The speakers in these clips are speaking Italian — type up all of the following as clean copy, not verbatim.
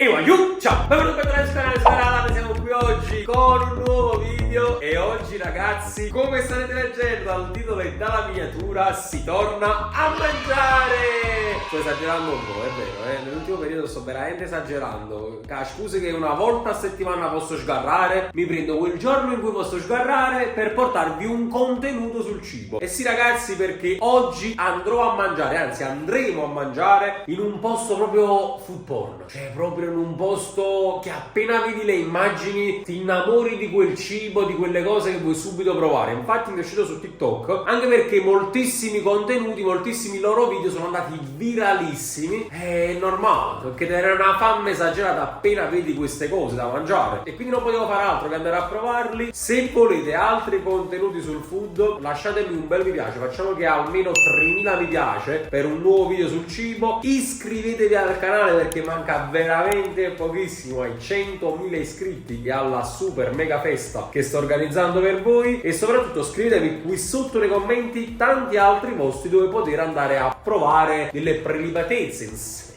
E voglio, ciao, benvenuti per il canale, siamo qui oggi con un nuovo video. E oggi ragazzi, come starete leggendo dal titolo e dalla miniatura, si torna a mangiare. Sto esagerando un po', è vero, nell'ultimo periodo sto veramente esagerando. Scuse che una volta a settimana posso sgarrare, mi prendo quel giorno in cui posso sgarrare per portarvi un contenuto sul cibo. E sì ragazzi, perché oggi andrò a mangiare, anzi andremo a mangiare in un posto proprio food porn. Cioè proprio in un posto che appena vedi le immagini ti innamori di quel cibo, di quelle cose che vuoi subito provare. Infatti mi è uscito su TikTok, anche perché moltissimi contenuti, moltissimi loro video sono andati viralissimi. È normale, perché ti era una fame esagerata appena vedi queste cose da mangiare. E quindi non potevo fare altro che andare a provarli. Se volete altri contenuti sul food, lasciatemi un bel mi piace. Facciamo che almeno 3000 mi piace per un nuovo video sul cibo. Iscrivetevi al canale perché manca veramente pochissimo ai 100.000 iscritti e alla super mega festa che sto organizzando per voi. E soprattutto scrivetevi qui sotto nei commenti tanti altri posti dove poter andare a provare delle prelibatezze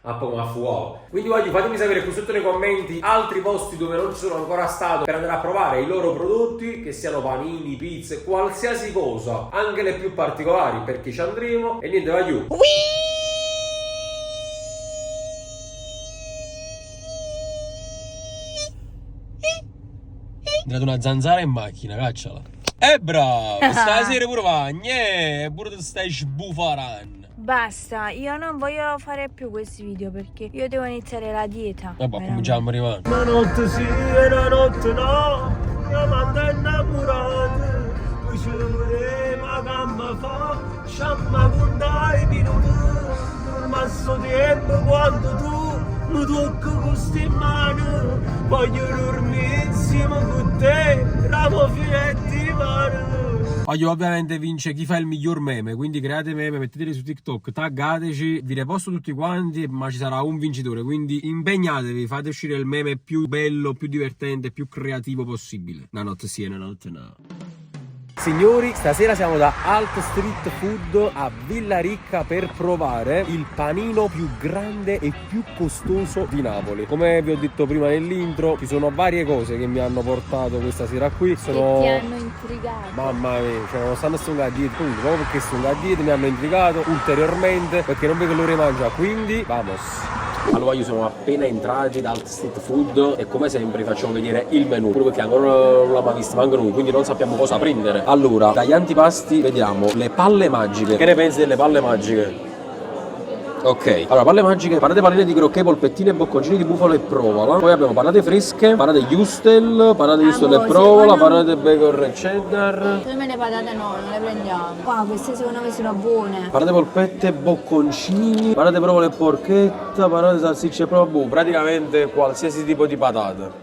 a poco ma fuoco. Quindi oggi fatemi sapere qui sotto nei commenti altri posti dove non ci sono ancora stato per andare a provare i loro prodotti, che siano panini, pizze, qualsiasi cosa, anche le più particolari, perché ci andremo. E niente, va giù. Ho dato una zanzara in macchina, cacciala. Bravo, stasera pure va, pure ti stai sbufarando. Basta, io non voglio fare più questi video perché io devo iniziare la dieta. Vabbè, cominciamo a arrivare. Una notte sì e una notte no, mia mamma è innamorata. Tu ci vorremo a gamba fa, sciamma con dai minuti. Non passo tempo quando tu mi tocchi con ste mani. Voglio dormire insieme con te, ramo finetti mani. Oggi ovviamente vince chi fa il miglior meme, quindi create meme, metteteli su TikTok, taggateci, vi reposto tutti quanti, ma ci sarà un vincitore, quindi impegnatevi, fate uscire il meme più bello, più divertente, più creativo possibile. Una notte sì e una notte no. Signori, stasera siamo da Alt Street Food a Villa Ricca per provare il panino più grande e più costoso di Napoli. Come vi ho detto prima nell'intro, ci sono varie cose che mi hanno portato questa sera qui. Sono... Che ti hanno intrigato. Mamma mia, cioè non stanno a stungare a dieta, comunque proprio perché stungare a dieta mi hanno intrigato ulteriormente perché non vedo l'ora di mangiare, quindi vamos! Allora io sono appena entrati da Alt Street Food e come sempre facciamo vedere il menù, proprio perché ancora non l'abbiamo visto manco noi, quindi non sappiamo cosa prendere. Allora, dagli antipasti vediamo le palle magiche. Che ne pensi delle palle magiche? Ok, allora palle magiche, patate palline di crocchè, polpettine e bocconcini di bufalo e provola. Poi abbiamo patate fresche, patate Justel, patate Justel e provola, patate bacon e cheddar. Secondo me le patate no, non le prendiamo. Qua queste secondo me sono buone. Patate polpette, bocconcini, patate provola e porchetta, patate salsicce e provola, praticamente qualsiasi tipo di patate.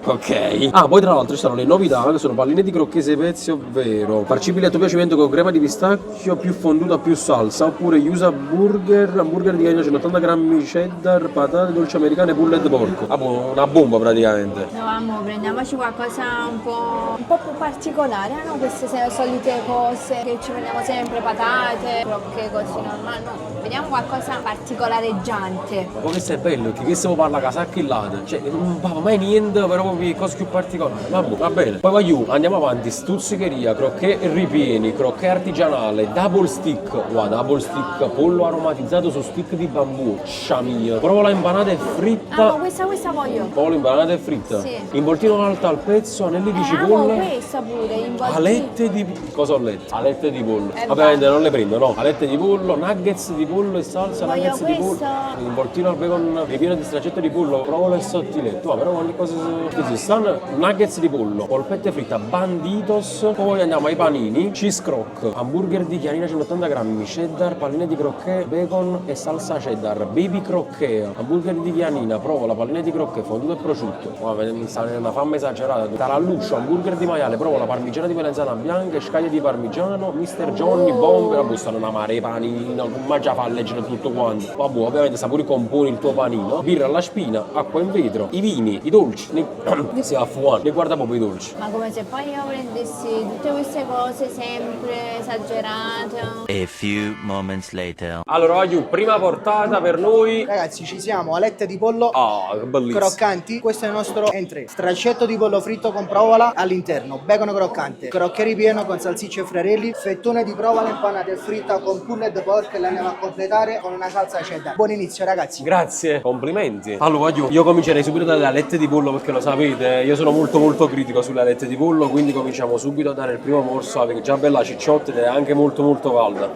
Ok. Ah, poi tra l'altro ci sono le novità che sono palline di crocchè 6 pezzi, ovvero farcibili a tuo piacimento con crema di pistacchio più fonduta più salsa, oppure usa burger, hamburger di carne 180 grammi cheddar, patate dolci americane, pulled porco. Ah, una bomba praticamente. No, amo, prendiamoci qualcosa un po' più particolare, no? Queste solite cose che ci prendiamo sempre, patate, crocchè così normali, no. Vediamo qualcosa particolareggiante. Ma poi questo è bello, che stiamo parlando a casacchillate, cioè non va mai niente, però cose più particolari. Vabbè, va bene. Poi voglio, andiamo avanti, stuzzicheria, crocchè ripieni, crocchè artigianale, double stick, double stick, pollo aromatizzato su stick di bambù, sciamia, provola impanata e fritta. Ah, questa voglio. Provola impanata e fritta. Sì. Involtino alto al pezzo, anelli di Amo cipolla. questa pure, involtino. Alette di... Cosa ho letto? Alette di pollo. Eh, Ovviamente non le prendo, no. Alette di pollo, nuggets di pollo e salsa, Voglio nuggets di pollo. questa. Involtino al bacon ripieno di stracetto di pollo, provola e sottiletto. Però quante cose ci stanno? Nuggets di pollo, polpette fritta, banditos. Poi andiamo ai panini, cheese crock, hamburger di chianina 180 grammi, cheddar, palline di crocchè, bacon e salsa cheddar, baby crocchè, hamburger di chianina, provola, palline di crocchè, fondue e prosciutto. Mi sta una fame esagerata. Taralluccio, hamburger di maiale, provola, parmigiana di melanzana bianca, scaglie di parmigiano, Mr. Johnny, bombe, vabbè, stanno una mare di panino, mangia fa a leggere tutto quanto. Vabbè, ovviamente sta pure componi il tuo panino, birra alla spina, acqua in vetro, i vini, i dolci, si va fuori. Mi guarda proprio i dolci. Ma come se poi io prendessi tutte queste cose sempre esagerate. A few moments later. Allora, voglio prima portata per noi. Ragazzi, ci siamo, alette di pollo Ah, che bellissimo. croccanti. Questo è il nostro entrée. Stracetto di pollo fritto con provola all'interno, bacon croccante, crocchè ripieno con salsicce e friarelli, fettone di provola impanate e fritta con pulled pork e la andiamo a completare con una salsa cheddar. Buon inizio, ragazzi. Grazie, complimenti. Allora, io comincerei subito dalle alette di pollo perché lo sapete, io sono molto critico sulle alette di pollo, quindi cominciamo subito a dare il primo morso, perché è già bella cicciotta ed è anche molto calda.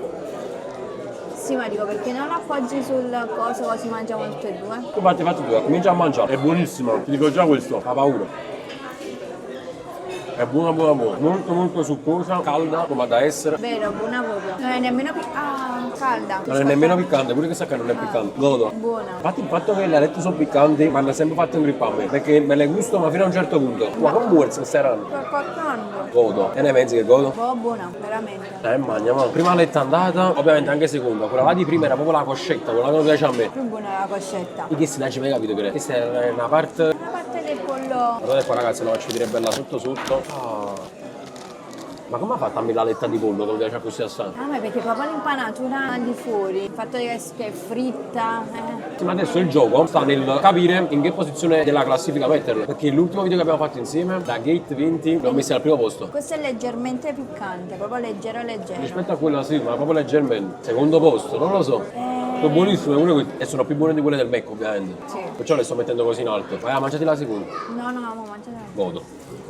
Sì, ma dico perché non la appoggi sul coso così mangiamo tutte e due? Fatti due, comincia a mangiare, è buonissimo, ti dico già questo, ha paura. È buona, molto succosa, calda come da essere. Vero, buona proprio. Non è nemmeno calda. Non è nemmeno piccante, pure questa qua non è piccante. Godo. Buona. Infatti il fatto che le alette sono piccanti mi hanno sempre fatto ingripparmi, perché me le gusto ma fino a un certo punto. Ma come vuoi che saranno? Sto coccando. Godo. E ne pensi che godo? Oh, buona, veramente. Mangiamo. Prima aletta andata, ovviamente anche seconda. Quella là di prima era proprio la coscetta, quella che non piace a me. Più buona la coscetta. E che si dà, ci mai capito che questa è una parte. Una parte del pollo. Guardate qua ragazzi, la faccio vedere bella sotto. Ah. Ma come ha fatto a me l'aletta di pollo che mi piace così assai? Ah, ma perché proprio l'impanatura di fuori, il fatto che è fritta. Sì, ma adesso il gioco sta nel capire in che posizione della classifica metterlo. Perché l'ultimo video che abbiamo fatto insieme, da Gate 20, l'ho messo al primo posto. Questo è leggermente piccante, proprio leggero. Rispetto a quello sì, ma proprio leggermente. Secondo posto, non lo so. Sono buonissime pure queste. E sono più buone di quelle del Becco, ovviamente. Sì. Perciò le sto mettendo così in alto. Vai, mangiati la seconda. No, mangiala. Godo.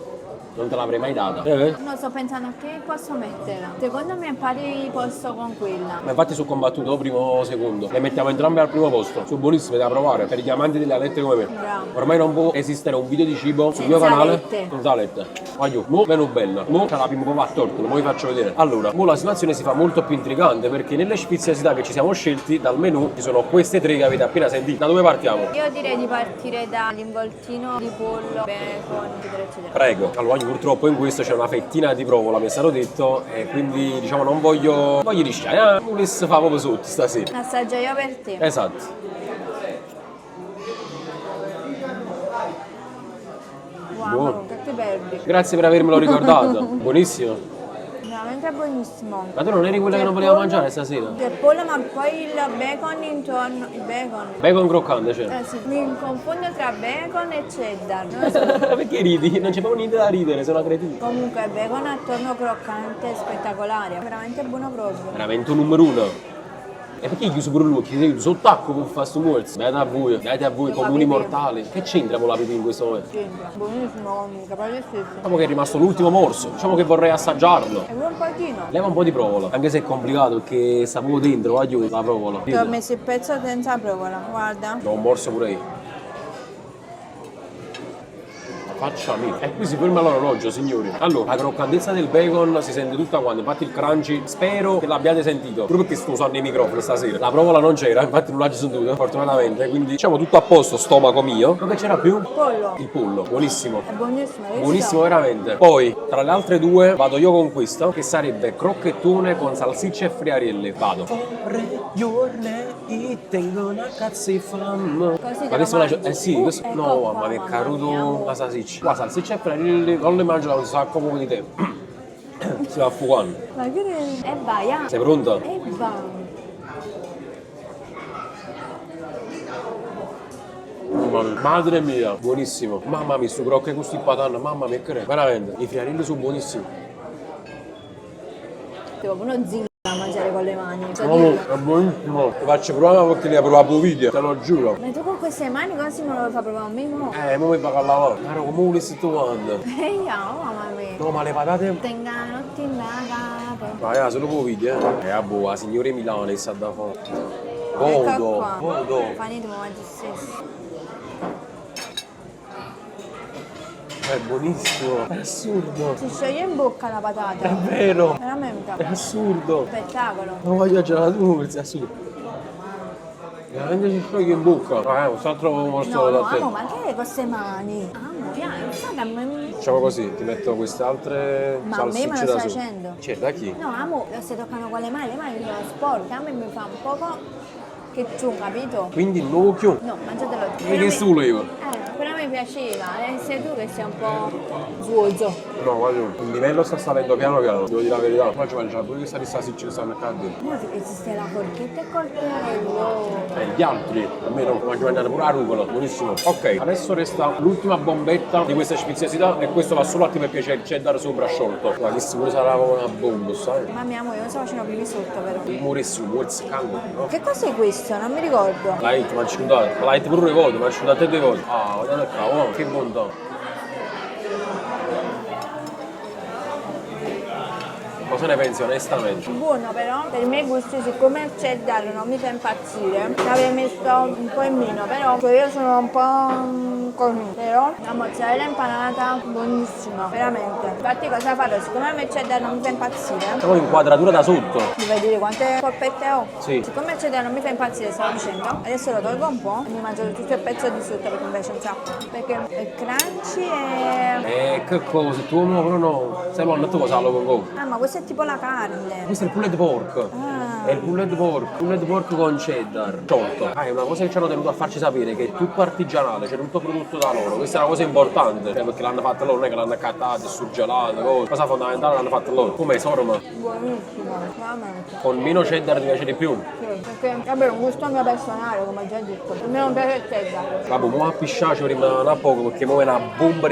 Non te l'avrei mai data. No, sto pensando a che posso metterla. Secondo me pari posto con quella. Ma infatti sono combattuto primo o secondo. Le mettiamo entrambe al primo posto. Sono buonissime da provare per gli amanti delle alette come me. Bravo. Ormai non può esistere un video di cibo sul Senza mio canale alette. senza alette. Voglio, mo meno bella. Mo c'è la prima proprio a torto, mo vi faccio vedere. Allora, mo la situazione si fa molto più intrigante perché nelle sfiziosità che ci siamo scelti dal menù ci sono queste tre che avete appena sentito. Da dove partiamo? Io direi di partire dall'involtino di pollo, bacon, eccetera. Prego. Allora, purtroppo in questo c'è una fettina di provola, mi è stato detto, e quindi diciamo non voglio rischiare. Volesse fa proprio sotto stasera. Assaggio io per te. Esatto. Wow, Buono. che ti perdi. Grazie per avermelo ricordato. Buonissimo. Veramente buonissimo. Ma tu non eri quella che non voleva mangiare stasera? Il pollo, ma poi il bacon intorno. Il bacon. Bacon croccante, cioè. Sì, mi confondo tra bacon e cheddar. Non lo so. Perché ridi? Non c'è proprio niente da ridere, sono una cretina. Comunque il bacon attorno croccante, spettacolare. Veramente buono proprio. Veramente un numero uno. E perché hai chiuso pure l'occhio? Sei sott'acqua per fare sto muoversi. Beate a voi, comuni mortali. Che c'entra con la pipì in questo momento? C'entra. Buonissimo comunque, proprio stesso. Diciamo che è rimasto l'ultimo morso, diciamo che vorrei assaggiarlo. E pure un pochino. Leva un po' di provola, anche se è complicato perché sta proprio dentro, aiuto la provola. Ti ho messo il pezzo senza provola, guarda. Do un morso pure io. Faccia mia. E qui si ferma l'orologio, signori. Allora, la croccantezza del bacon si sente tutta quanta. Infatti il crunchy spero che l'abbiate sentito. Proprio perché sto usando i microfoni stasera. La provola non c'era, infatti non la ci sono dovute, fortunatamente. Quindi diciamo tutto a posto, stomaco mio. Quello che c'era più? Pollo. Il pollo, buonissimo. È buonissimo, hai visto? Buonissimo veramente. Poi, tra le altre due, vado io con questa, che sarebbe crocchettone con salsicce e friarielli. Vado. Così Ma te che lo suona? mangi. Sì, questo. Ecco No, qua, mamma mia, è mamma caruto mia. la salsiccia. La salsiccia e friarielli non le mangio da un sacco proprio di tempo. Si va fuoco. Ma che ne... E vai, ah. Sei pronta? E vai. Mamma mia. Madre mia, buonissimo. Mamma mia, sto crocche con sti patanna, mamma mia, che veramente. I friarielli sono buonissimi. Tipo uno zingaro da mangiare con le mani. So Mamma, dirlo. è buonissimo. Ti faccio provare perché li ho provato video, te lo giuro. Ma tu con queste mani così me lo fai proprio a me mo? Mo mi paga a lavare. Ma come volessi tu quando? Mamma mia. No, ma le patate. Tenganotti in capo. Ma solo con video, vabbè, la signora Milano sta da fare. Ecco Godo, qua. godo. Fanite ma mangi stesso. È buonissimo. È assurdo. Si scioglie in bocca la patata. È vero. Veramente. È assurdo. Spettacolo. Non voglio gelato, è assurdo. Veramente ci scioglie in bocca. Un altro morso No, da no, te. amo, ma che è queste mani? Amo, piano, infatti a me... Facciamo così, ti metto queste altre Ma a me salsicce me lo da stai su. facendo? Cioè, da chi? No, amo, se toccano con le mani sono sporche, a me mi fa un poco che ciù, capito? Quindi il nuovo chiù. No, mangiatelo tu. E che solo io? Però mi piaceva, sei tu che sei un po' zuozo. No, guarda, il livello sta salendo piano piano, devo dire la verità. Faccio mangiare pure questa lista se ci stanno a cadere. Ma esiste la forchetta e coltello. Gli altri, almeno mangio mangiare pure la rucola, buonissimo. Ok, adesso resta l'ultima bombetta di questa speziosità e questo va solo a te perché c'è il cheddar sopra sciolto. Ma che sicuro sarà come una bomba, sai? Ma mia moglie non si facciano più sotto però. Muorsi, cango, no? Che cos'è questo? Non mi ricordo. Light, ma ci date, light pure 2 volte, ma ci date 2 volte. Ah, guardate qua, oh, che bontà. Cosa ne pensi onestamente? Buono però, per i miei gusti, siccome il cheddar non mi fa impazzire, l'avrei messo un po' in meno, però cioè io sono un po' così. Però la mozzarella impanata, buonissima, veramente. Infatti cosa farò? Siccome a me il cheddar non mi fa impazzire, Però inquadratura da sotto. mi vai a dire quante polpette ho? Sì. Siccome il cheddar non mi fa impazzire, stavo dicendo, adesso lo tolgo un po' e mi mangio tutto il pezzo di sotto perché mi piace un sacco. Perché è crunchy e... Che cosa? Tu no, però no. Sai lo hanno cosa lo con Ah, ma questo è tipo la carne. Questo è il pulled pork. Ah. È il pulled pork con cheddar sciolto. Ah, è una cosa che ci hanno tenuto a farci sapere che è tutto artigianale, c'è tutto prodotto da loro. Questa è una cosa importante, perché l'hanno fatta loro, non è che l'hanno accattato, surgelato, cosa fondamentale l'hanno fatta loro. Come sorma? Buonissimo, veramente. Con meno cheddar ti piace di più. Sì, perché vabbè, è un gusto mio personale, come ho già detto. A me non piace il cheddar. Vabbè, mo a pisciaci prima da poco perché mo è una bomba.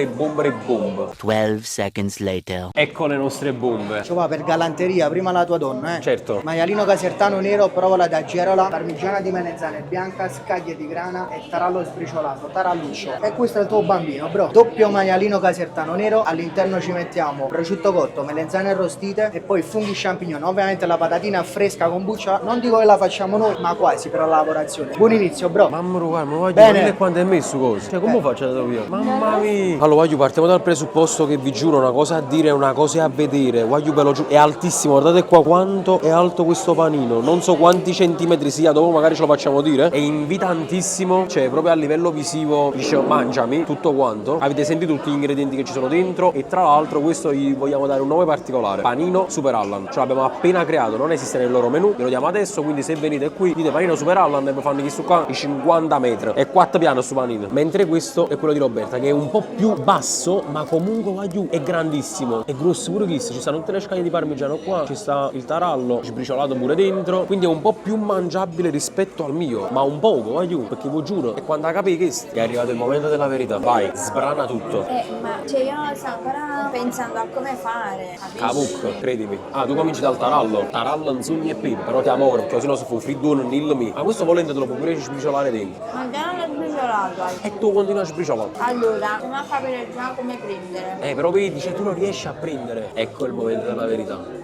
12 seconds later. Ecco le nostre bombe. Ci va per galanteria, prima la tua donna, Certo. Maialino casertano nero, provola da Gerola, parmigiana di melanzane bianca, scaglie di grana e tarallo sbriciolato, taralluccio. E questo è il tuo bambino, bro. Doppio maialino casertano nero, all'interno ci mettiamo prosciutto cotto, melanzane arrostite e poi funghi champignon. Ovviamente la patatina fresca con buccia, non dico che la facciamo noi, ma quasi per la lavorazione. Buon inizio, bro. Mamma mia, guarda, ma voglio Bene. vedere quanto è messo così. Cioè, come faccio a io? Mamma mia. Allora, voglio partiamo dal presupposto che vi giuro una cosa a dire e una cosa a vedere. Voglio ve lo giuro. È altissimo, guardate qua quanto è alto questo panino. Non so quanti centimetri sia, dopo magari ce lo facciamo dire. È invitantissimo, cioè proprio a livello visivo, dicevo mangiami tutto quanto. Avete sentito tutti gli ingredienti che ci sono dentro e tra l'altro questo gli vogliamo dare un nome particolare. Panino Super Allan. Ce l'abbiamo appena creato, non esiste nel loro menù, ve lo diamo adesso, quindi se venite qui dite panino Super Allan e vi fanno questo qua i 50 metri. È 4 piani su panino. Mentre questo è quello di Roberta che è un po' più basso, ma comunque va giù, è grandissimo, è grosso pure questo, ci stanno tutte le scaglie di parmigiano qua, ci sta il tarallo sbriciolato pure dentro, quindi è un po' più mangiabile rispetto al mio, ma un poco, va giù, perché vi giuro, e quando capi questo è arrivato il momento della verità, vai, sbrana tutto. Ma cioè io sto ancora pensando a come fare. Cavuc, credimi. Ah, tu cominci dal tarallo in sugni e pepe, però ti amore, perché così non si fa fritto non nillo mi. Ma questo volendo te lo puoi pure sbriciolare dentro. Ma già non l'ho sbriciolato. E tu continui a sbriciolare. Allora, prima a capire già come prendere. Però vedi, cioè tu non riesci a prendere. Ecco il momento della verità.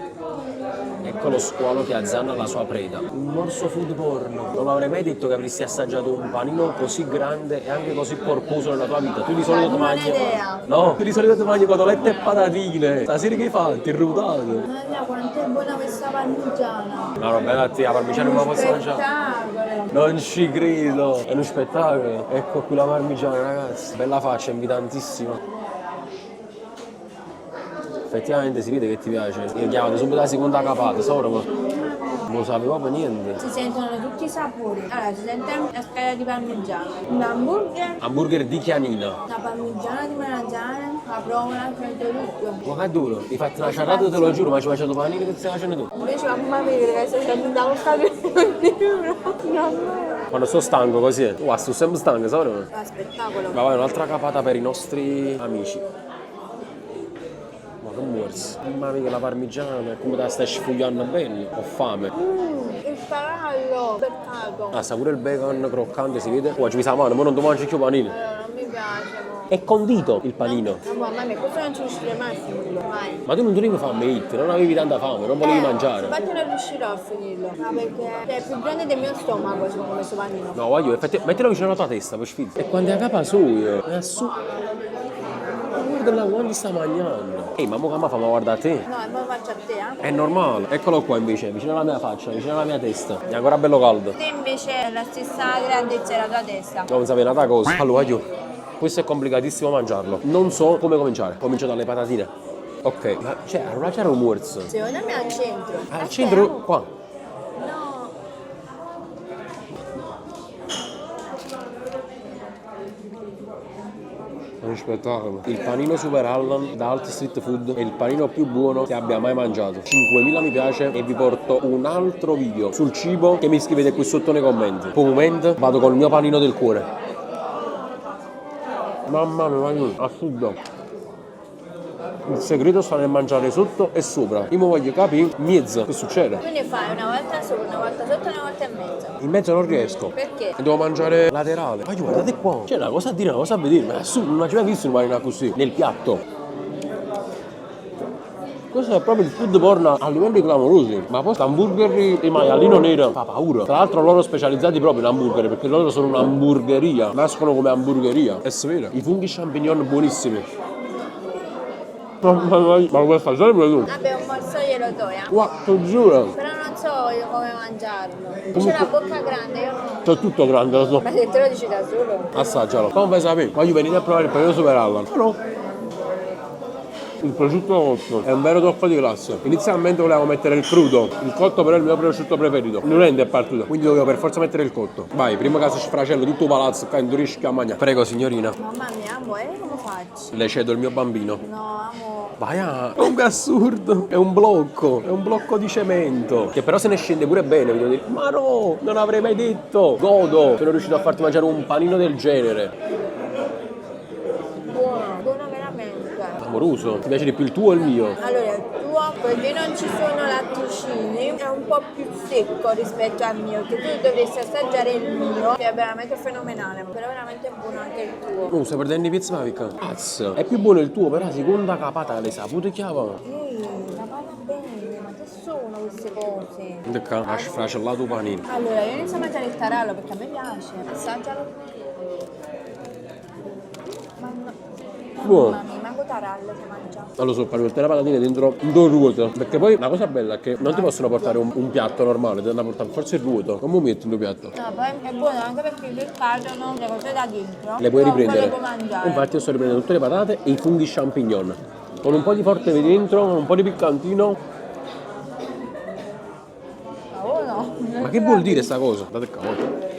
Ecco lo squalo che azzanna la sua preda. Un morso food porno. Non avrei mai detto che avresti assaggiato un panino così grande e anche così corposo nella tua vita. Tu di solito ti mangi. idea. No, tu di solito ti mangi cotolette e patatine. Stasera che hai fatto? Irrutato. Guarda quanto è buona questa parmigiana. No, vabbè, a te la parmigiana non la posso mangiare. Spettacolo. Non ci credo. È uno spettacolo. Ecco qui la parmigiana, ragazzi. Bella faccia, invitantissima. Effettivamente si vede che ti piace. Io ho chiamato subito la seconda capata, solo ma non sapevo proprio niente. Si sentono tutti i sapori. Allora, si sente la scaglia di parmigiano, un hamburger, Hamburger di chianina. la parmigiana di melanzane, la provola, sento tutto. Ma che duro, mi fai una ciarrata, te lo giuro, ma ci faccio panini che stai facendo tu. Invece mamma mia che stai facendo da un capello. Quando sto stanco così è. Wow, sto sempre stanco, sai? È spettacolo. Ma vai, un'altra capata per i nostri amici. Ma che morsi. Mamma mia che la parmigiana è come te la stai sfogliando bene. Ho fame. Il tarallo, peccato. Ah, sta pure il bacon croccante, si vede? Oggi mi sa male, ma non ti mangi più panini. Non mi piace, mo. È condito il panino. No, mamma mia, questo non ci riuscirei mai a finirlo. Mai. Ma tu non dovevi fare hit, non avevi tanta fame, non volevi mangiare. Infatti non riuscirò a finirlo. No, perché è più grande del mio stomaco, secondo me, questo panino. No, voglio, effettivamente, mettilo vicino alla tua testa, per sfida. E quando è a capa su, è su. Guarda là, quanti sta mangiando. Ehi, ma mo che mi fa, ma guarda a te. No, e poi faccio a te, eh? È normale. Eccolo qua invece, vicino alla mia faccia, vicino alla mia testa. È ancora bello caldo. Te invece è la stessa grandezza della tua testa. Non sapere una cosa. Allora, io. Questo è complicatissimo mangiarlo. Non so come cominciare. Comincio dalle patatine. Ok, ma cioè, allora c'era un morso. Secondo me al centro. Al centro, qua. No. È uno spettacolo. Il panino Super Allan da Alt Street Food è il panino più buono che abbia mai mangiato. 5.000 mi piace e vi porto un altro video sul cibo che mi scrivete qui sotto nei commenti. Per un momento vado col mio panino del cuore. Mamma mia, assurdo. Il segreto sta nel mangiare sotto e sopra. Io mi voglio capire mezzo che succede. Quindi fai una volta sopra, una volta sotto e una volta e mezzo. In mezzo non riesco. Perché? Devo mangiare laterale. Ma guardate qua. C'è una cosa a dire, una cosa a vedere. Ma assurdo, non ho mai visto un panino così nel piatto. Questo è proprio il food porn a livelli clamorosi. Ma poi hamburger di maialino nero fa paura. Tra l'altro loro specializzati proprio in hamburger, perché loro sono un'hamburgeria. Nascono come hamburgeria. È vero. I funghi champignon buonissimi. Ma come fai? Sai pure tu? Vabbè, un morso glielo do, Qua, ti giuro. Però non so io come mangiarlo. C'è la bocca grande, io no. C'è tutto grande, lo so. Ma se te lo dici da solo. Assaggialo. Come fai sapere? Voglio venire a provare il panino Super Allan. No. Il prosciutto cotto è un vero tocco di classe. Inizialmente volevo mettere il crudo, il cotto però è il mio prosciutto preferito. Non è partito, quindi dovevo per forza mettere il cotto. Vai, prima caso sfracello, tutto palazzo, che non riesci a mangiare. Prego signorina. Mamma mia, amo, come faccio? Le cedo il mio bambino. No, amo. Vai, è assurdo, è un blocco di cemento. Che però se ne scende pure bene, vi devo dire. Ma no, non avrei mai detto. Godo, sono riuscito a farti mangiare un panino del genere. Buono veramente. Amoroso, ti piace di più il tuo o il mio? Allora, il tuo, poiché non ci sono latticini, è un po' più secco rispetto al mio, che tu dovresti assaggiare il mio, che è veramente fenomenale, però veramente buono anche il tuo. Oh, stai perdendo i pezzi, Mavica? Cazzo, è più buono il tuo, però la seconda capata le sapute chiava. La parla bene, ma che sono queste cose? Decca, lascia fracellato panino. Allora, io inizio a mangiare il tarallo perché a me piace. Assaggialo. Buono. Mamma mia, manco tarallo si mangia. Allora, so fare tutte le patatine dentro due ruote. Perché poi la cosa bella è che non ti possono portare un piatto normale, ti devono portare forse il ruoto. Come metti in tuo piatto? No, poi è buono anche perché se cadono le cose da dentro. Le puoi non riprendere. le puoi mangiare. Infatti io sto riprendendo tutte le patate e i funghi champignon. Con un po' di forte dentro, con un po' di piccantino. Buono. Ma che vuol dire sta cosa? Date cavolo.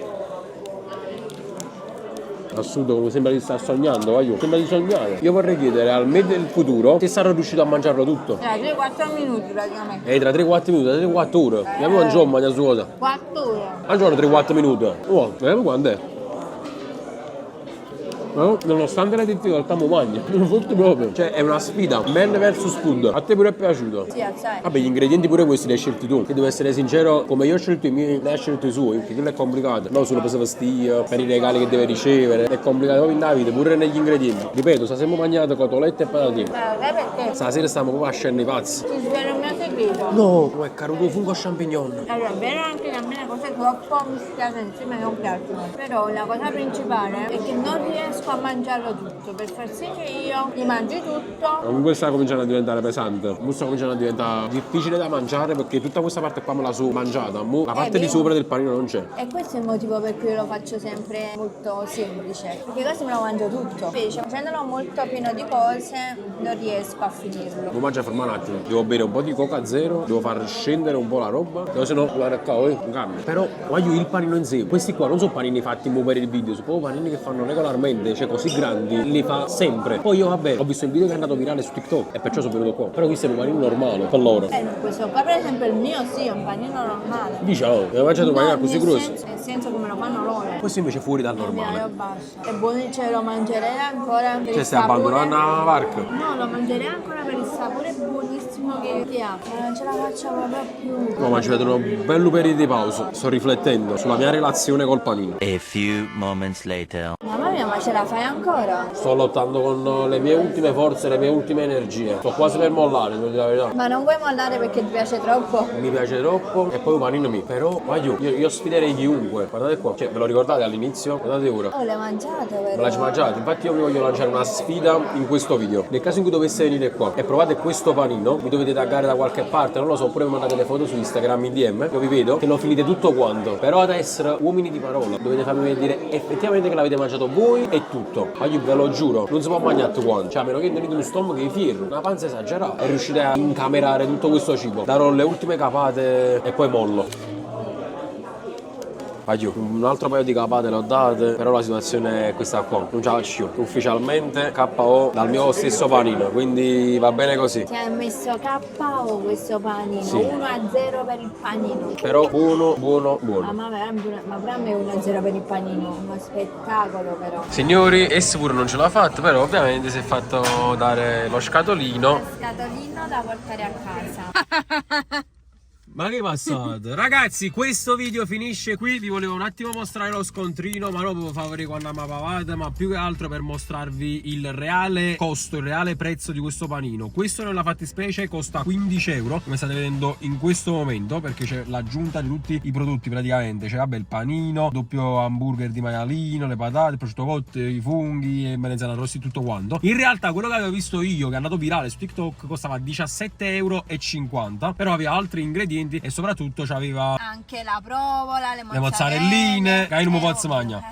Assurdo, come sembra di star sognando, voglio. Sembra di sognare. Io vorrei chiedere al me del futuro se sarà riuscito a mangiarlo tutto. Tra 3-4 minuti praticamente. Tra 3-4 minuti, tra 3-4 ore. Io non so mangiare su cosa. 4 ore. Mangiano 3-4 minuti. Oh, vediamo quando è. No, nonostante le difficoltà mi mangia, non fotte proprio. Cioè è una sfida, man versus food. A te pure è piaciuto? Sì, sai. Vabbè, gli ingredienti pure questi li hai scelti tu. Che devo essere sincero, come io ho scelto i miei, lei ha scelto i suoi, perché quello è complicato. No, solo per vestire, per i regali che deve ricevere. È complicato proprio in vita, pure negli ingredienti. Ripeto, stasera abbiamo mangiato cotolette e patatine. Sai perché? Stasera stiamo proprio a scendere i pazzi. Ti svelo il mio segreto. No, è caro tuo fungo champignon. Allora, è vero anche che a me le cose troppo mischiate insieme non piacciono. Però la cosa principale è che non riesco a mangiarlo tutto. Per far sì che io li mangi tutto. Comunque sta cominciando a diventare pesante. Mo sta cominciando a diventare difficile da mangiare perché tutta questa parte qua me la so mangiata. Mo la parte di vero. sopra del panino non c'è. E questo è il motivo per cui io lo faccio sempre molto semplice. Perché così me lo mangio tutto. Invece facendolo molto pieno di cose non riesco a finirlo. Lo mangio a fermare un attimo. Devo bere un po' di coca zero, devo far scendere un po' la roba. Se no la raccavo, non cambia. Però voglio il panino in sé. Questi qua non sono panini fatti per il video, sono proprio panini che fanno regolarmente, cioè così grandi, li fa sempre. Poi io vabbè, ho visto il video che è andato virale su TikTok e perciò sono venuto qua. Però questo è un panino normale per loro. Questo qua per esempio il mio sì, è un panino normale. Diciamo, mi hai mangiato un panino No, così nel grosso. nel senso che me lo fanno loro. Questo invece è fuori dal Io normale. basta. È buono, ce lo mangerei ancora per Cioè il stai sapore. abbandonando la barca. No, lo mangerei ancora per il sapore buonissimo che ha. Ma non ce la faccio proprio più. No, ma ci vedono un bello periodo di pausa. Sto riflettendo sulla mia relazione col panino. A few moments later. Mamma mia, ma ce la fai ancora? Sto lottando con le mie ultime forze, le mie ultime energie. Sto quasi per mollare, devo dire la verità. Ma non vuoi mollare perché ti piace troppo? Mi piace troppo e poi un panino mi. Però, voglio, io sfiderei chiunque. Guardate qua. Cioè, ve lo ricordate all'inizio? Guardate ora. Oh, l'hai mangiato, vero? Me l'hai mangiato, infatti io vi voglio lanciare una sfida in questo video. Nel caso in cui dovesse venire qua e provate questo panino, mi dovete taggare da qualche parte, non lo so, oppure mi mandate le foto su Instagram in DM, io vi vedo che lo finite tutto quanto. Però ad essere uomini di parola, dovete farmi vedere effettivamente che l'avete mangiato voi e tutto. Ma io ve lo giuro, non si può mangiare tutto quanto. Cioè, a meno che non avete uno stomaco di fiero, una panza esagerata e riuscite a incamerare tutto questo cibo. Darò le ultime capate e poi mollo. Aiù, un altro paio di capate le ho date, però la situazione è questa qua, non ce la faccio più. Ufficialmente KO dal mio stesso panino, quindi va bene così. Ti ha messo KO questo panino, Sì. 1-0 per il panino. Però buono, buono, buono. Ma pure a me 1-0 per il panino, uno spettacolo però. Signori, esso pure non ce l'ha fatto, però ovviamente si è fatto dare lo scatolino. Scatolino da portare a casa. Ma che passato? Ragazzi, questo video finisce qui. Vi volevo un attimo mostrare lo scontrino, ma non per far vedere quando mi pavate, ma più che altro per mostrarvi il reale costo, il reale prezzo di questo panino. Questo nella fattispecie costa 15 euro, come state vedendo in questo momento, perché c'è l'aggiunta di tutti i prodotti praticamente. C'è vabbè il panino, doppio hamburger di maialino, le patate, il prosciutto cotto, i funghi e melanzane arrosti, tutto quanto. In realtà quello che avevo visto io, che è andato virale su TikTok, costava 17,50 euro, però aveva altri ingredienti e soprattutto c'aveva Anche la provola, le mozzarelline, che non mi posso mangiare.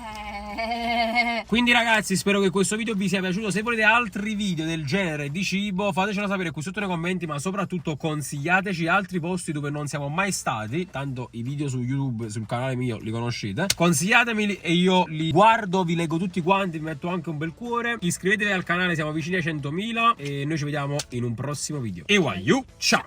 Quindi ragazzi, spero che questo video vi sia piaciuto. Se volete altri video del genere di cibo, fatecelo sapere qui sotto nei commenti, ma soprattutto consigliateci altri posti dove non siamo mai stati. Tanto i video su YouTube, sul canale mio, li conoscete. Consigliatemeli e io li guardo, vi leggo tutti quanti, vi metto anche un bel cuore. Iscrivetevi al canale, siamo vicini ai 100.000 e noi ci vediamo in un prossimo video. E ciao!